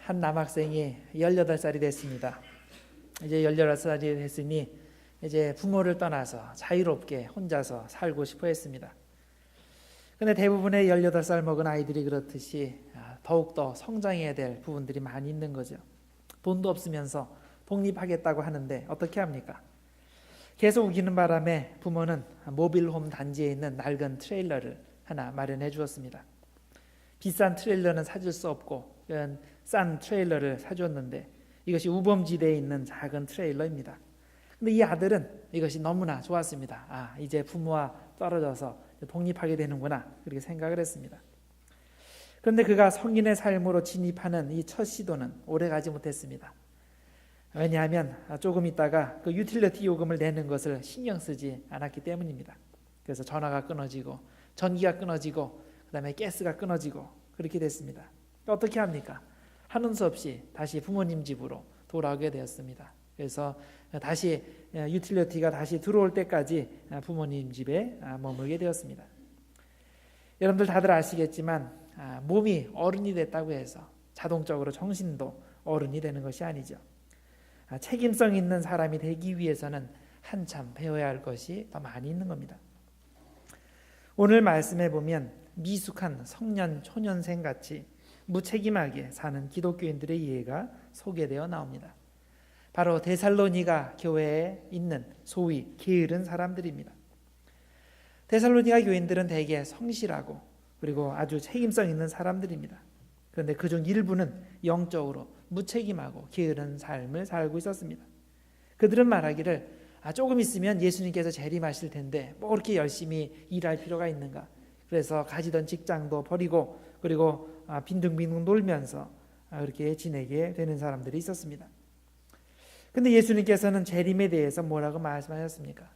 한 남학생이 18살이 됐습니다. 이제 18살이 됐으니 이제 부모를 떠나서 자유롭게 혼자서 살고 싶어 했습니다. 근데 대부분의 18살 먹은 아이들이 그렇듯이 더욱더 성장해야 될 부분들이 많이 있는 거죠. 돈도 없으면서 독립하겠다고 하는데 어떻게 합니까? 계속 우기는 바람에 부모는 모빌홈 단지에 있는 낡은 트레일러를 하나 마련해 주었습니다. 비싼 트레일러는 사줄 수 없고 이런 싼 트레일러를 사줬는데 이것이 우범지대에 있는 작은 트레일러입니다. 근데 이 아들은 이것이 너무나 좋았습니다. 이제 부모와 떨어져서 독립하게 되는구나, 그렇게 생각을 했습니다. 그런데 그가 성인의 삶으로 진입하는 이 첫 시도는 오래가지 못했습니다. 왜냐하면 조금 있다가 그 유틸리티 요금을 내는 것을 신경 쓰지 않았기 때문입니다. 그래서 전화가 끊어지고 전기가 끊어지고 그다음에 가스가 끊어지고 그렇게 됐습니다. 어떻게 합니까? 하는 수 없이 다시 부모님 집으로 돌아오게 되었습니다. 그래서 다시 유틸리티가 다시 들어올 때까지 부모님 집에 머물게 되었습니다. 여러분들 다들 아시겠지만 몸이 어른이 됐다고 해서 자동적으로 정신도 어른이 되는 것이 아니죠. 책임성 있는 사람이 되기 위해서는 한참 배워야 할 것이 더 많이 있는 겁니다. 오늘 말씀해 보면 미숙한 성년 초년생 같이 무책임하게 사는 기독교인들의 예가 소개되어 나옵니다. 바로 데살로니가 교회에 있는 소위 게으른 사람들입니다. 데살로니가 교인들은 대개 성실하고 그리고 아주 책임성 있는 사람들입니다. 그런데 그중 일부는 영적으로 무책임하고 게으른 삶을 살고 있었습니다. 그들은 말하기를 조금 있으면 예수님께서 재림하실 텐데 뭐 그렇게 열심히 일할 필요가 있는가. 그래서 가지던 직장도 버리고 그리고 빈둥빈둥 놀면서 그렇게 지내게 되는 사람들이 있었습니다. 근데 예수님께서는 재림에 대해서 뭐라고 말씀하셨습니까?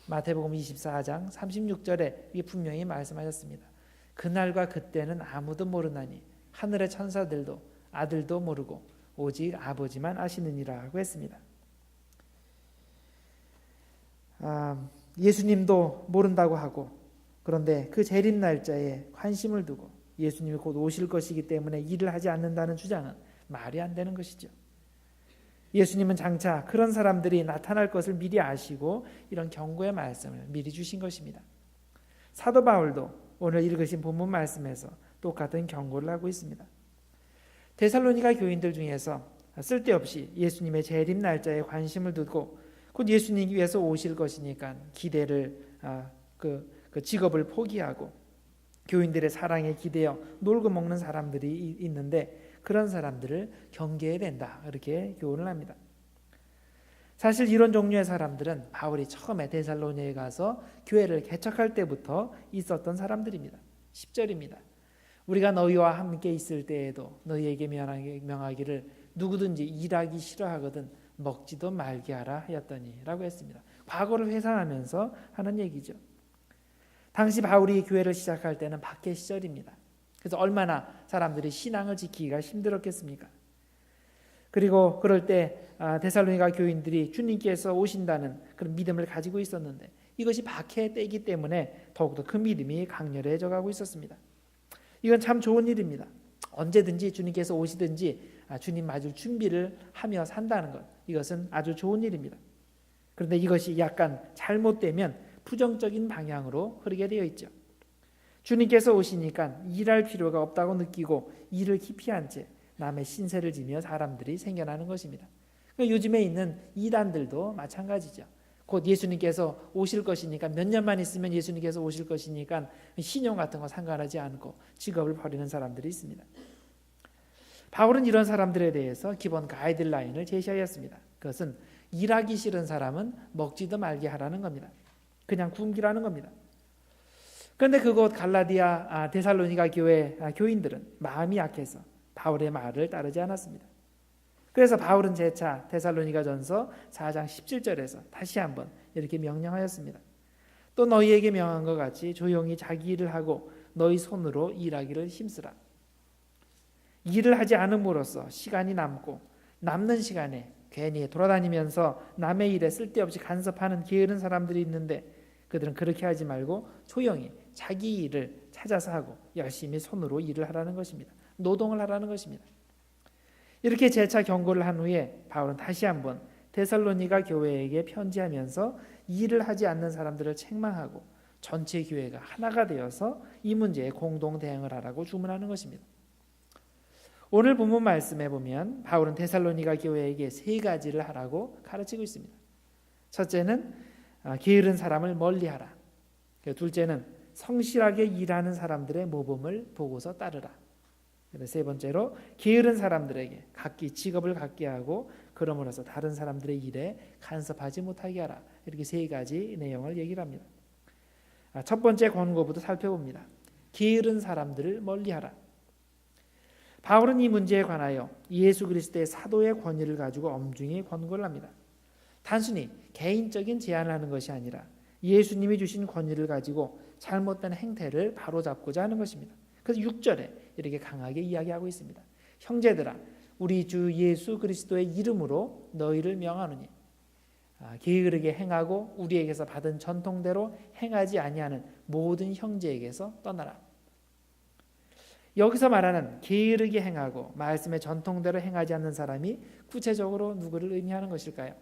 마태복음 24장 36절에 이게 분명히 말씀하셨습니다. 그날과 그때는 아무도 모르나니 하늘의 천사들도 아들도 모르고 오직 아버지만 아시느니라고 했습니다. 예수님도 모른다고 하고 그런데 그 재림 날짜에 관심을 두고 예수님이 곧 오실 것이기 때문에 일을 하지 않는다는 주장은 말이 안 되는 것이죠. 예수님은 장차 그런 사람들이 나타날 것을 미리 아시고 이런 경고의 말씀을 미리 주신 것입니다. 사도 바울도 오늘 읽으신 본문 말씀에서 똑같은 경고를 하고 있습니다. 데살로니가 교인들 중에서 쓸데없이 예수님의 재림 날짜에 관심을 두고 곧 예수님 위해서 오실 것이니까 기대를 그 직업을 포기하고 교인들의 사랑에 기대어 놀고 먹는 사람들이 있는데 그런 사람들을 경계해야 된다, 이렇게 교훈을 합니다. 사실 이런 종류의 사람들은 바울이 처음에 데살로니가에 가서 교회를 개척할 때부터 있었던 사람들입니다. 10절입니다. 우리가 너희와 함께 있을 때에도 너희에게 명하기를 누구든지 일하기 싫어하거든 먹지도 말게 하라 하였더니 라고 했습니다. 과거를 회상하면서 하는 얘기죠. 당시 바울이 교회를 시작할 때는 박해 시절입니다. 그래서 얼마나 사람들이 신앙을 지키기가 힘들었겠습니까? 그리고 그럴 때 데살로니가 교인들이 주님께서 오신다는 그런 믿음을 가지고 있었는데 이것이 박해 때이기 때문에 더욱더 그 믿음이 강렬해져 가고 있었습니다. 이건 참 좋은 일입니다. 언제든지 주님께서 오시든지 주님 맞을 준비를 하며 산다는 것, 이것은 아주 좋은 일입니다. 그런데 이것이 약간 잘못되면 부정적인 방향으로 흐르게 되어 있죠. 주님께서 오시니까 일할 필요가 없다고 느끼고 일을 기피한 채 남의 신세를 지며 사람들이 생겨나는 것입니다. 그러니까 요즘에 있는 이단들도 마찬가지죠. 곧 예수님께서 오실 것이니까 몇 년만 있으면 예수님께서 오실 것이니까 신용 같은 거 상관하지 않고 직업을 버리는 사람들이 있습니다. 바울은 이런 사람들에 대해서 기본 가이드라인을 제시하였습니다. 그것은 일하기 싫은 사람은 먹지도 말게 하라는 겁니다. 그냥 굶기라는 겁니다. 그런데 그곳 갈라디아 데살로니가 교회 교인들은 마음이 약해서 바울의 말을 따르지 않았습니다. 그래서 바울은 재차 데살로니가전서 4장 17절에서 다시 한번 이렇게 명령하였습니다. 또 너희에게 명한 것 같이 조용히 자기 일을 하고 너희 손으로 일하기를 힘쓰라. 일을 하지 않음으로써 시간이 남고 남는 시간에 괜히 돌아다니면서 남의 일에 쓸데없이 간섭하는 게으른 사람들이 있는데 그들은 그렇게 하지 말고 조용히 자기 일을 찾아서 하고 열심히 손으로 일을 하라는 것입니다. 노동을 하라는 것입니다. 이렇게 재차 경고를 한 후에 바울은 다시 한번 데살로니가 교회에게 편지하면서 일을 하지 않는 사람들을 책망하고 전체 교회가 하나가 되어서 이 문제에 공동 대응을 하라고 주문하는 것입니다. 오늘 본문 말씀에 보면 바울은 데살로니가 교회에게 세 가지를 하라고 가르치고 있습니다. 첫째는 게으른 사람을 멀리하라. 둘째는 성실하게 일하는 사람들의 모범을 보고서 따르라. 세 번째로 게으른 사람들에게 각기 직업을 갖게 하고 그러므로서 다른 사람들의 일에 간섭하지 못하게 하라. 이렇게 세 가지 내용을 얘기를 합니다. 첫 번째 권고부터 살펴봅니다. 게으른 사람들을 멀리하라. 바울은 이 문제에 관하여 예수 그리스도의 사도의 권위를 가지고 엄중히 권고를 합니다. 단순히 개인적인 제안을 하는 것이 아니라 예수님이 주신 권위를 가지고 잘못된 행태를 바로잡고자 하는 것입니다. 그래서 6절에 이렇게 강하게 이야기하고 있습니다. 형제들아, 우리 주 예수 그리스도의 이름으로 너희를 명하노니 게으르게 행하고 우리에게서 받은 전통대로 행하지 아니하는 모든 형제에게서 떠나라. 여기서 말하는 게으르게 행하고 말씀의 전통대로 행하지 않는 사람이 구체적으로 누구를 의미하는 것일까요?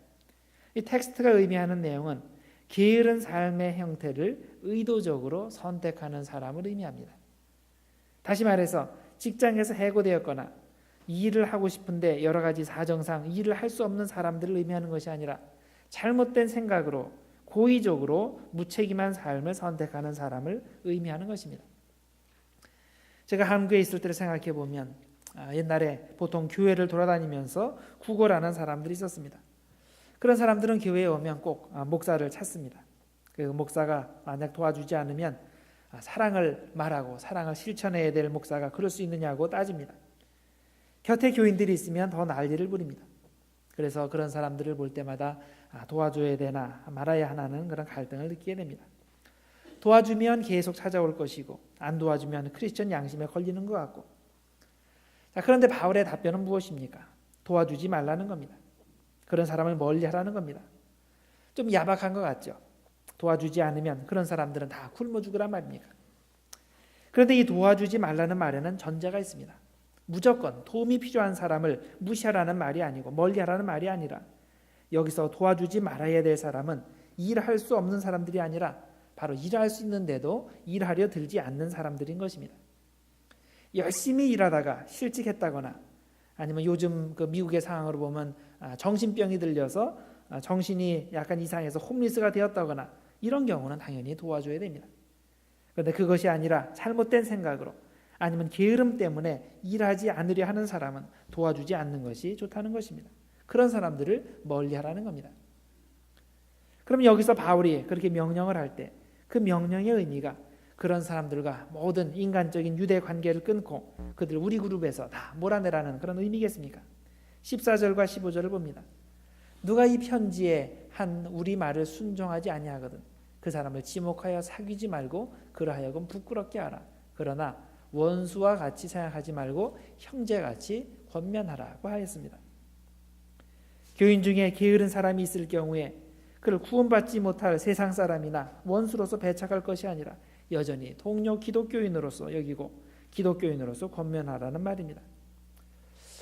이 텍스트가 의미하는 내용은 게으른 삶의 형태를 의도적으로 선택하는 사람을 의미합니다. 다시 말해서 직장에서 해고되었거나 일을 하고 싶은데 여러 가지 사정상 일을 할 수 없는 사람들을 의미하는 것이 아니라 잘못된 생각으로 고의적으로 무책임한 삶을 선택하는 사람을 의미하는 것입니다. 제가 한국에 있을 때를 생각해 보면 옛날에 보통 교회를 돌아다니면서 구걸하는 사람들이 있었습니다. 그런 사람들은 교회에 오면 꼭 목사를 찾습니다. 그 목사가 만약 도와주지 않으면 사랑을 말하고 사랑을 실천해야 될 목사가 그럴 수 있느냐고 따집니다. 곁에 교인들이 있으면 더 난리를 부립니다. 그래서 그런 사람들을 볼 때마다 도와줘야 되나 말아야 하나는 그런 갈등을 느끼게 됩니다. 도와주면 계속 찾아올 것이고 안 도와주면 크리스천 양심에 걸리는 것 같고. 그런데 바울의 답변은 무엇입니까? 도와주지 말라는 겁니다. 그런 사람을 멀리하라는 겁니다. 좀 야박한 것 같죠? 도와주지 않으면 그런 사람들은 다 굶어 죽으란 말입니까? 그런데 이 도와주지 말라는 말에는 전제가 있습니다. 무조건 도움이 필요한 사람을 무시하라는 말이 아니고 멀리하라는 말이 아니라 여기서 도와주지 말아야 될 사람은 일할 수 없는 사람들이 아니라 바로 일할 수 있는데도 일하려 들지 않는 사람들인 것입니다. 열심히 일하다가 실직했다거나 아니면 요즘 그 미국의 상황으로 보면 정신병이 들려서 정신이 약간 이상해서 홈리스가 되었다거나 이런 경우는 당연히 도와줘야 됩니다. 그런데 그것이 아니라 잘못된 생각으로 아니면 게으름 때문에 일하지 않으려 하는 사람은 도와주지 않는 것이 좋다는 것입니다. 그런 사람들을 멀리하라는 겁니다. 그럼 여기서 바울이 그렇게 명령을 할 때 그 명령의 의미가 그런 사람들과 모든 인간적인 유대 관계를 끊고 그들 우리 그룹에서 다 몰아내라는 그런 의미겠습니까? 14절과 15절을 봅니다. 누가 이 편지에 한 우리 말을 순종하지 아니하거든 그 사람을 지목하여 사귀지 말고 그러하여금 부끄럽게 하라. 그러나 원수와 같이 생각하지 말고 형제같이 권면하라고 하였습니다. 교인 중에 게으른 사람이 있을 경우에 그를 구원받지 못할 세상 사람이나 원수로서 배척할 것이 아니라 여전히 동료 기독교인으로서 여기고 기독교인으로서 권면하라는 말입니다.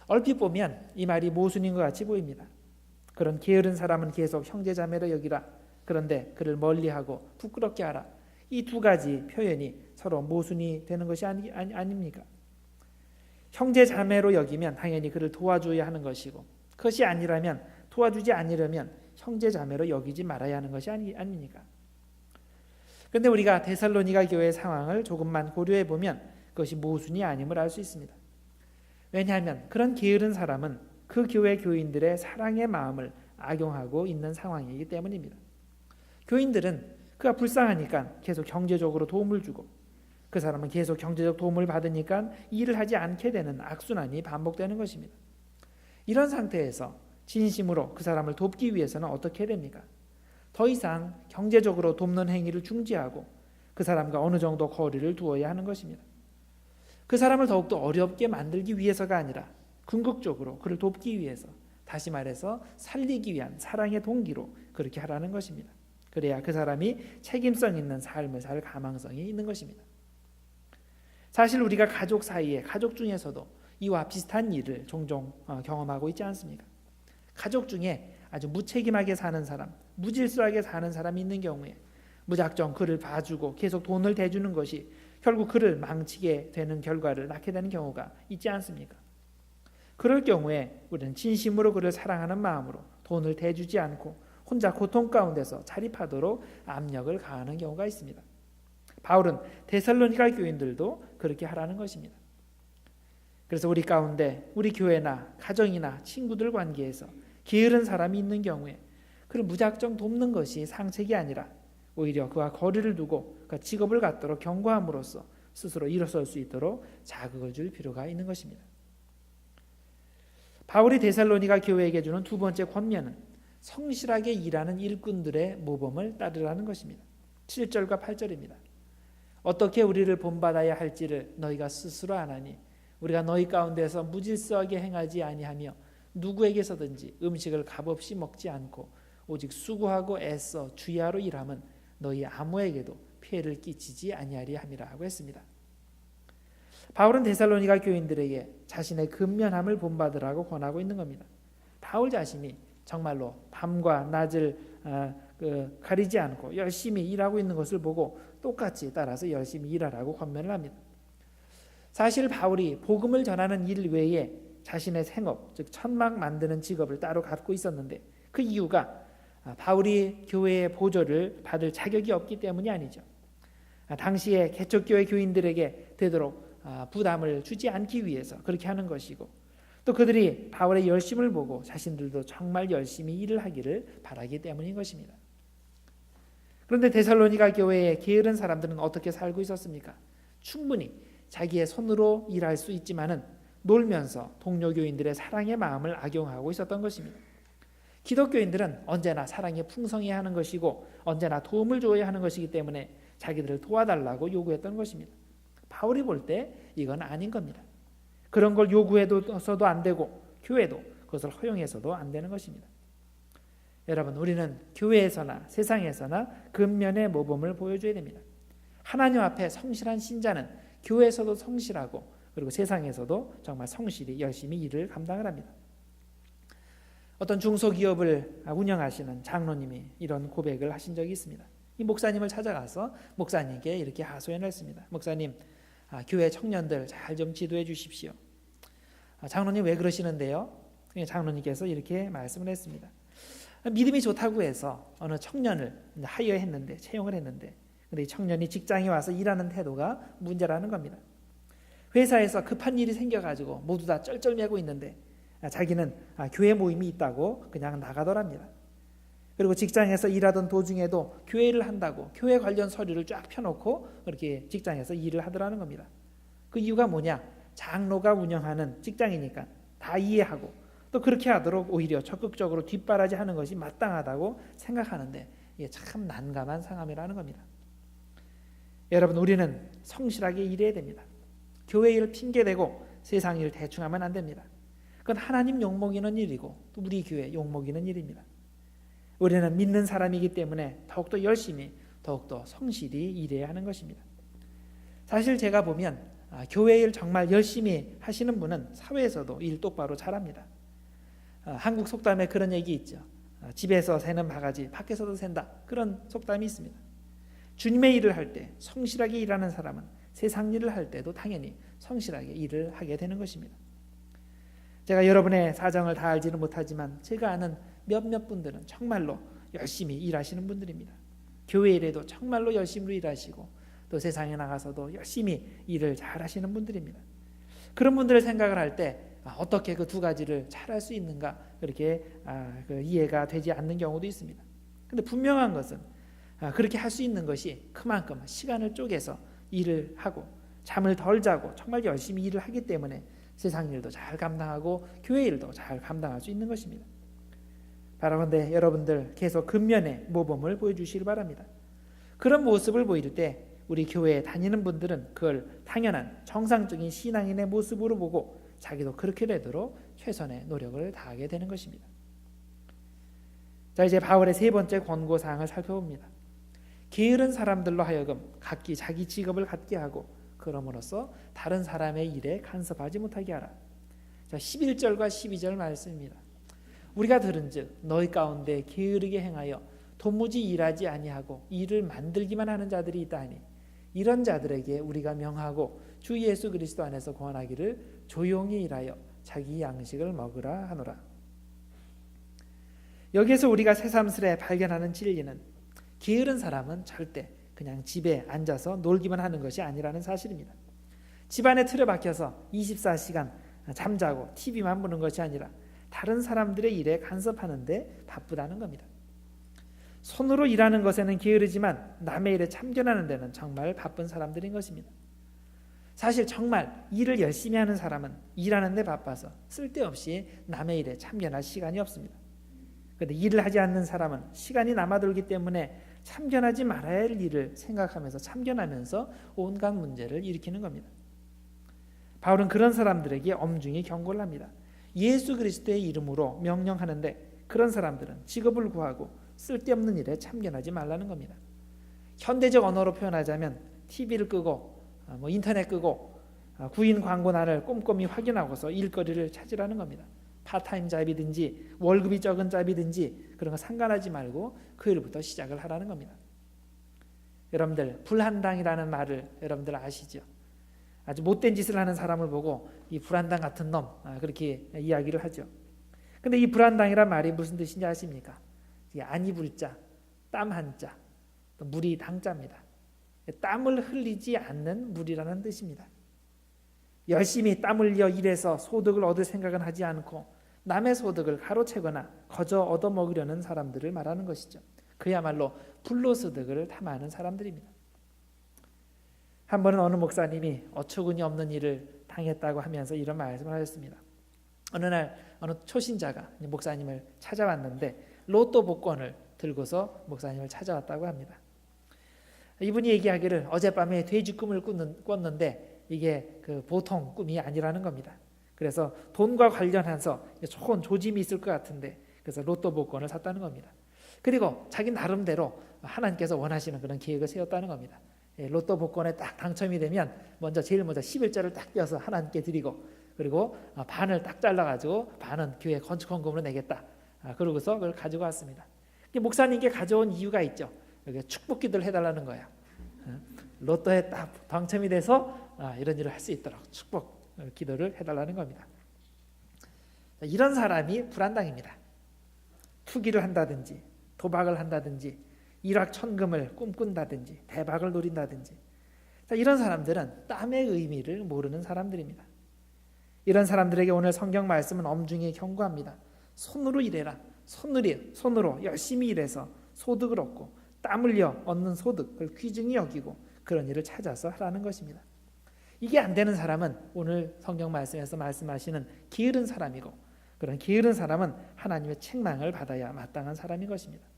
얼핏 보면 이 말이 모순인 것 같이 보입니다. 그런 게으른 사람은 계속 형제자매로 여기라. 그런데 그를 멀리하고 부끄럽게 하라. 이 두 가지 표현이 서로 모순이 되는 것이 아닙니까? 형제자매로 여기면 당연히 그를 도와줘야 하는 것이고 그것이 아니라면 도와주지 않으려면 형제자매로 여기지 말아야 하는 것이 아닙니까? 그런데 우리가 데살로니가 교회의 상황을 조금만 고려해 보면 그것이 모순이 아님을 알 수 있습니다. 왜냐하면 그런 게으른 사람은 그 교회 교인들의 사랑의 마음을 악용하고 있는 상황이기 때문입니다. 교인들은 그가 불쌍하니까 계속 경제적으로 도움을 주고 그 사람은 계속 경제적 도움을 받으니까 일을 하지 않게 되는 악순환이 반복되는 것입니다. 이런 상태에서 진심으로 그 사람을 돕기 위해서는 어떻게 해야 됩니까? 더 이상 경제적으로 돕는 행위를 중지하고 그 사람과 어느 정도 거리를 두어야 하는 것입니다. 그 사람을 더욱더 어렵게 만들기 위해서가 아니라 궁극적으로 그를 돕기 위해서 다시 말해서 살리기 위한 사랑의 동기로 그렇게 하라는 것입니다. 그래야 그 사람이 책임성 있는 삶을 살 가망성이 있는 것입니다. 사실 우리가 가족 사이에 가족 중에서도 이와 비슷한 일을 종종 경험하고 있지 않습니까? 가족 중에 아주 무책임하게 사는 사람, 무질서하게 사는 사람이 있는 경우에 무작정 그를 봐주고 계속 돈을 대주는 것이 결국 그를 망치게 되는 결과를 낳게 되는 경우가 있지 않습니까? 그럴 경우에 우리는 진심으로 그를 사랑하는 마음으로 돈을 대주지 않고 혼자 고통 가운데서 자립하도록 압력을 가하는 경우가 있습니다. 바울은 데살로니가 교인들도 그렇게 하라는 것입니다. 그래서 우리 가운데 우리 교회나 가정이나 친구들 관계에서 게으른 사람이 있는 경우에 그를 무작정 돕는 것이 상책이 아니라 오히려 그와 거리를 두고 그 직업을 갖도록 경고함으로써 스스로 일어설 수 있도록 자극을 줄 필요가 있는 것입니다. 바울이 데살로니가 교회에게 주는 두 번째 권면은 성실하게 일하는 일꾼들의 모범을 따르라는 것입니다. 7절과 8절입니다. 어떻게 우리를 본받아야 할지를 너희가 스스로 아나니 우리가 너희 가운데서 무질서하게 행하지 아니하며 누구에게서든지 음식을 값없이 먹지 않고 오직 수고하고 애써 주야로 일함은 너희 아무에게도 피해를 끼치지 아니하리 함이라 하고 했습니다. 바울은 데살로니가 교인들에게 자신의 근면함을 본받으라고 권하고 있는 겁니다. 바울 자신이 정말로 밤과 낮을 가리지 않고 열심히 일하고 있는 것을 보고 똑같이 따라서 열심히 일하라고 권면을 합니다. 사실 바울이 복음을 전하는 일 외에 자신의 생업, 즉 천막 만드는 직업을 따로 갖고 있었는데 그 이유가 바울이 교회의 보조를 받을 자격이 없기 때문이 아니죠. 당시에 개척교회 교인들에게 되도록 부담을 주지 않기 위해서 그렇게 하는 것이고 또 그들이 바울의 열심을 보고 자신들도 정말 열심히 일을 하기를 바라기 때문인 것입니다. 그런데 데살로니가 교회의 게으른 사람들은 어떻게 살고 있었습니까? 충분히 자기의 손으로 일할 수 있지만은 놀면서 동료 교인들의 사랑의 마음을 악용하고 있었던 것입니다. 기독교인들은 언제나 사랑에 풍성해야 하는 것이고 언제나 도움을 줘야 하는 것이기 때문에 자기들을 도와달라고 요구했던 것입니다. 바울이 볼 때 이건 아닌 겁니다. 그런 걸 요구해서도 안 되고 교회도 그것을 허용해서도 안 되는 것입니다. 여러분, 우리는 교회에서나 세상에서나 근면의 모범을 보여줘야 됩니다. 하나님 앞에 성실한 신자는 교회에서도 성실하고 그리고 세상에서도 정말 성실히 열심히 일을 감당을 합니다. 어떤 중소기업을 운영하시는 장로님이 이런 고백을 하신 적이 있습니다. 이 목사님을 찾아가서 목사님께 이렇게 하소연을 했습니다. 목사님, 교회 청년들 잘 좀 지도해 주십시오. 장로님 왜 그러시는데요? 장로님께서 이렇게 말씀을 했습니다. 믿음이 좋다고 해서 어느 청년을 하이어했는데 채용을 했는데 근데 이 청년이 직장에 와서 일하는 태도가 문제라는 겁니다. 회사에서 급한 일이 생겨가지고 모두 다 쩔쩔매고 있는데 자기는 교회 모임이 있다고 그냥 나가더랍니다. 그리고 직장에서 일하던 도중에도 교회를 한다고 교회 관련 서류를 쫙 펴놓고 그렇게 직장에서 일을 하더라는 겁니다. 그 이유가 뭐냐? 장로가 운영하는 직장이니까 다 이해하고 또 그렇게 하도록 오히려 적극적으로 뒷바라지하는 것이 마땅하다고 생각하는데 이게 참 난감한 상황이라는 겁니다. 여러분, 우리는 성실하게 일해야 됩니다. 교회 일 핑계대고 세상 일 대충 하면 안 됩니다. 그건 하나님 욕먹이는 일이고 또 우리 교회 욕먹이는 일입니다. 우리는 믿는 사람이기 때문에 더욱더 열심히 더욱더 성실히 일해야 하는 것입니다. 사실 제가 보면 교회 일 정말 열심히 하시는 분은 사회에서도 일 똑바로 잘합니다. 한국 속담에 그런 얘기 있죠. 집에서 새는 바가지 밖에서도 샌다. 그런 속담이 있습니다. 주님의 일을 할 때 성실하게 일하는 사람은 세상 일을 할 때도 당연히 성실하게 일을 하게 되는 것입니다. 제가 여러분의 사정을 다 알지는 못하지만 제가 아는 몇몇 분들은 정말로 열심히 일하시는 분들입니다. 교회 일에도 정말로 열심히 일하시고 또 세상에 나가서도 열심히 일을 잘 하시는 분들입니다. 그런 분들을 생각을 할 때 어떻게 그 두 가지를 잘할 수 있는가 그렇게 이해가 되지 않는 경우도 있습니다. 그런데 분명한 것은 그렇게 할 수 있는 것이 그만큼 시간을 쪼개서 일을 하고 잠을 덜 자고 정말 열심히 일을 하기 때문에 세상 일도 잘 감당하고 교회 일도 잘 감당할 수 있는 것입니다. 바라건대 여러분들 계속 근면의 모범을 보여주시길 바랍니다. 그런 모습을 보일 때 우리 교회에 다니는 분들은 그걸 당연한 정상적인 신앙인의 모습으로 보고 자기도 그렇게 되도록 최선의 노력을 다하게 되는 것입니다. 자, 이제 바울의 세 번째 권고사항을 살펴봅니다. 게으른 사람들로 하여금 각기 자기 직업을 갖게 하고 그럼으로써 다른 사람의 일에 간섭하지 못하게 하라. 자, 11절과 12절 말씀입니다. 우리가 들은즉 너희 가운데 게으르게 행하여 도무지 일하지 아니하고 일을 만들기만 하는 자들이 있다니 이런 자들에게 우리가 명하고 주 예수 그리스도 안에서 권하기를 조용히 일하여 자기 양식을 먹으라 하노라. 여기에서 우리가 새삼스레 발견하는 진리는 게으른 사람은 절대 그냥 집에 앉아서 놀기만 하는 것이 아니라는 사실입니다. 집안에 틀에 박혀서 24시간 잠자고 TV만 보는 것이 아니라 다른 사람들의 일에 간섭하는데 바쁘다는 겁니다. 손으로 일하는 것에는 게으르지만 남의 일에 참견하는 데는 정말 바쁜 사람들인 것입니다. 사실 정말 일을 열심히 하는 사람은 일하는 데 바빠서 쓸데없이 남의 일에 참견할 시간이 없습니다. 그런데 일을 하지 않는 사람은 시간이 남아돌기 때문에 참견하지 말아야 할 일을 생각하면서 참견하면서 온갖 문제를 일으키는 겁니다. 바울은 그런 사람들에게 엄중히 경고를 합니다. 예수 그리스도의 이름으로 명령하는데 그런 사람들은 직업을 구하고 쓸데없는 일에 참견하지 말라는 겁니다. 현대적 언어로 표현하자면 TV를 끄고 인터넷 끄고 구인 광고란을 꼼꼼히 확인하고서 일거리를 찾으라는 겁니다. 파타임 잡이든지 월급이 적은 잡이든지 그런 거 상관하지 말고 그 일부터 시작을 하라는 겁니다. 여러분들 불한당이라는 말을 여러분들 아시죠? 아주 못된 짓을 하는 사람을 보고 이 불한당 같은 놈 그렇게 이야기를 하죠. 근데 이 불한당이란 말이 무슨 뜻인지 아십니까? 안이 불자, 땀 한자, 또 물이 당자입니다. 땀을 흘리지 않는 물이라는 뜻입니다. 열심히 땀 흘려 일해서 소득을 얻을 생각은 하지 않고 남의 소득을 가로채거나 거저 얻어먹으려는 사람들을 말하는 것이죠. 그야말로 불로소득을 탐하는 사람들입니다. 한 번은 어느 목사님이 어처구니 없는 일을 당했다고 하면서 이런 말씀을 하셨습니다. 어느 날 어느 초신자가 목사님을 찾아왔는데 로또 복권을 들고서 목사님을 찾아왔다고 합니다. 이분이 얘기하기를 어젯밤에 돼지 꿈을 꿨는데 이게 그 보통 꿈이 아니라는 겁니다. 그래서 돈과 관련해서 좋은 조짐이 있을 것 같은데 그래서 로또 복권을 샀다는 겁니다. 그리고 자기 나름대로 하나님께서 원하시는 그런 계획을 세웠다는 겁니다. 로또 복권에 딱 당첨이 되면 제일 먼저 11절을 딱 떼어서 하나님께 드리고 그리고 반을 딱 잘라가지고 반은 교회 건축헌금으로 내겠다. 그러고서 그걸 가지고 왔습니다. 목사님께 가져온 이유가 있죠. 여기 축복기도를 해달라는 거예요. 로또에 딱 당첨이 돼서 이런 일을 할 수 있도록 축복 기도를 해달라는 겁니다. 이런 사람이 불안당입니다. 투기를 한다든지 도박을 한다든지 일확천금을 꿈꾼다든지 대박을 노린다든지 이런 사람들은 땀의 의미를 모르는 사람들입니다. 이런 사람들에게 오늘 성경 말씀은 엄중히 경고합니다. 손으로 일해라. 손으로 열심히 일해서 소득을 얻고 땀 흘려 얻는 소득을 귀중히 여기고 그런 일을 찾아서 하라는 것입니다. 이게 안 되는 사람은 오늘 성경 말씀에서 말씀하시는 게으른 사람이고 그런 게으른 사람은 하나님의 책망을 받아야 마땅한 사람인 것입니다.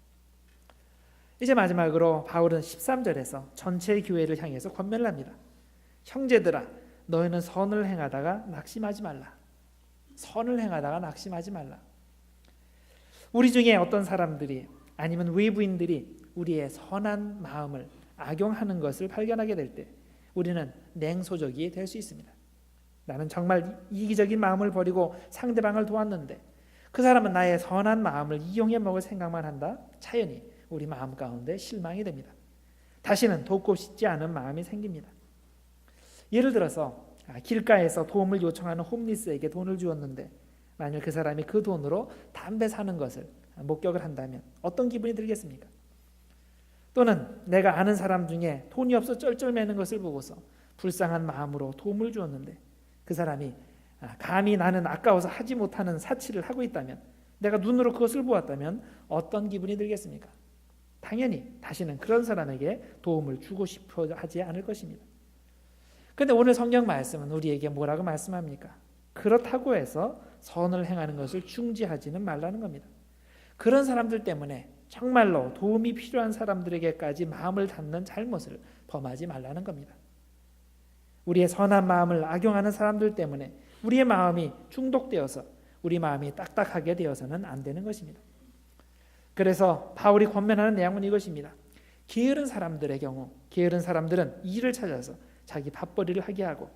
이제 마지막으로 바울은 13절에서 전체 교회를 향해서 권면을 합니다. 형제들아 너희는 선을 행하다가 낙심하지 말라. 선을 행하다가 낙심하지 말라. 우리 중에 어떤 사람들이 아니면 외부인들이 우리의 선한 마음을 악용하는 것을 발견하게 될 때 우리는 냉소적이 될 수 있습니다. 나는 정말 이기적인 마음을 버리고 상대방을 도왔는데 그 사람은 나의 선한 마음을 이용해 먹을 생각만 한다. 자연히 우리 마음 가운데 실망이 됩니다. 다시는 돕고 싶지 않은 마음이 생깁니다. 예를 들어서 길가에서 도움을 요청하는 홈리스에게 돈을 주었는데 만일 그 사람이 그 돈으로 담배 사는 것을 목격을 한다면 어떤 기분이 들겠습니까? 또는 내가 아는 사람 중에 돈이 없어 쩔쩔매는 것을 보고서 불쌍한 마음으로 도움을 주었는데 그 사람이 감히 나는 아까워서 하지 못하는 사치를 하고 있다면 내가 눈으로 그것을 보았다면 어떤 기분이 들겠습니까? 당연히 다시는 그런 사람에게 도움을 주고 싶어 하지 않을 것입니다. 그런데 오늘 성경 말씀은 우리에게 뭐라고 말씀합니까? 그렇다고 해서 선을 행하는 것을 중지하지는 말라는 겁니다. 그런 사람들 때문에 정말로 도움이 필요한 사람들에게까지 마음을 닫는 잘못을 범하지 말라는 겁니다. 우리의 선한 마음을 악용하는 사람들 때문에 우리의 마음이 중독되어서 우리 마음이 딱딱하게 되어서는 안 되는 것입니다. 그래서 바울이 권면하는 내용은 이것입니다. 게으른 사람들의 경우 게으른 사람들은 일을 찾아서 자기 밥벌이를 하게 하고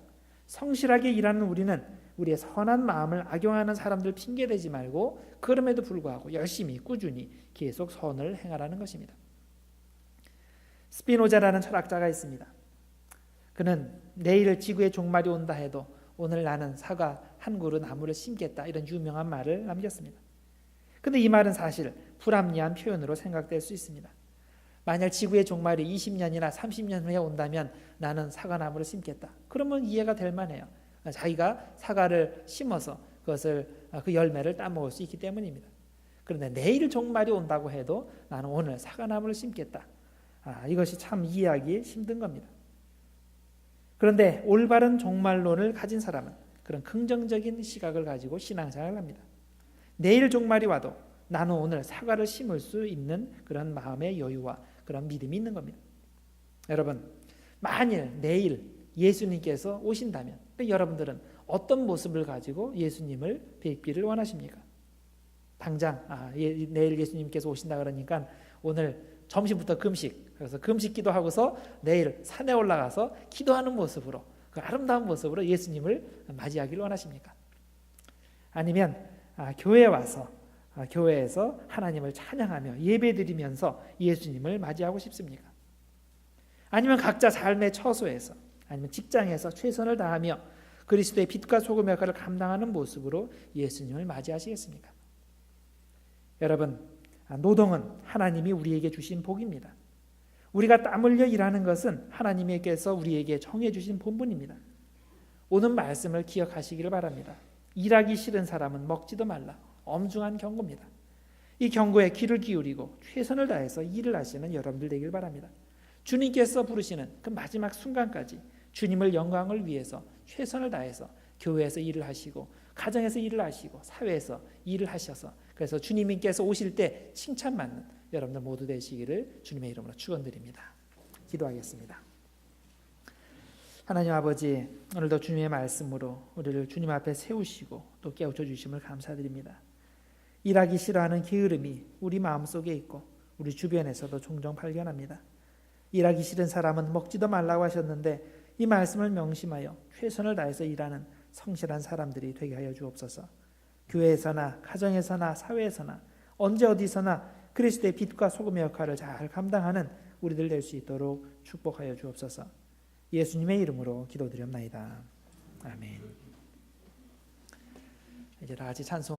성실하게 일하는 우리는 우리의 선한 마음을 악용하는 사람들 핑계대지 말고 그럼에도 불구하고 열심히 꾸준히 계속 선을 행하라는 것입니다. 스피노자라는 철학자가 있습니다. 그는 내일 지구의 종말이 온다 해도 오늘 나는 사과 한 그루 나무를 심겠다, 이런 유명한 말을 남겼습니다. 그런데 이 말은 사실 불합리한 표현으로 생각될 수 있습니다. 만약 지구의 종말이 20년이나 30년 후에 온다면 나는 사과나무를 심겠다. 그러면 이해가 될 만해요. 자기가 사과를 심어서 그 열매를 따먹을 수 있기 때문입니다. 그런데 내일 종말이 온다고 해도 나는 오늘 사과나무를 심겠다. 이것이 참 이해하기 힘든 겁니다. 그런데 올바른 종말론을 가진 사람은 그런 긍정적인 시각을 가지고 신앙생활을 합니다. 내일 종말이 와도 나는 오늘 사과를 심을 수 있는 그런 마음의 여유와 그런 믿음이 있는 겁니다. 여러분, 만일 내일 예수님께서 오신다면 여러분들은 어떤 모습을 가지고 예수님을 뵙기를 원하십니까? 당장 내일 예수님께서 오신다 그러니까 오늘 점심부터 금식, 그래서 금식 기도하고서 내일 산에 올라가서 기도하는 모습으로, 그 아름다운 모습으로 예수님을 맞이하기를 원하십니까? 아니면 교회에 와서 교회에서 하나님을 찬양하며 예배드리면서 예수님을 맞이하고 싶습니까? 아니면 각자 삶의 처소에서 아니면 직장에서 최선을 다하며 그리스도의 빛과 소금의 역할을 감당하는 모습으로 예수님을 맞이하시겠습니까? 여러분, 노동은 하나님이 우리에게 주신 복입니다. 우리가 땀 흘려 일하는 것은 하나님께서 우리에게 정해 주신 본분입니다. 오늘 말씀을 기억하시기를 바랍니다. 일하기 싫은 사람은 먹지도 말라. 엄중한 경고입니다. 이 경고에 귀를 기울이고 최선을 다해서 일을 하시는 여러분들 되길 바랍니다. 주님께서 부르시는 그 마지막 순간까지 주님을 영광을 위해서 최선을 다해서 교회에서 일을 하시고 가정에서 일을 하시고 사회에서 일을 하셔서 그래서 주님께서 오실 때 칭찬받는 여러분들 모두 되시기를 주님의 이름으로 축원드립니다. 기도하겠습니다. 하나님 아버지, 오늘도 주님의 말씀으로 우리를 주님 앞에 세우시고 또 깨우쳐 주심을 감사드립니다. 일하기 싫어하는 게으름이 우리 마음속에 있고 우리 주변에서도 종종 발견합니다. 일하기 싫은 사람은 먹지도 말라고 하셨는데 이 말씀을 명심하여 최선을 다해서 일하는 성실한 사람들이 되게 하여 주옵소서. 교회에서나 가정에서나 사회에서나 언제 어디서나 그리스도의 빛과 소금의 역할을 잘 감당하는 우리들 될 수 있도록 축복하여 주옵소서. 예수님의 이름으로 기도드렸나이다. 아멘. 이제 다 같이 찬송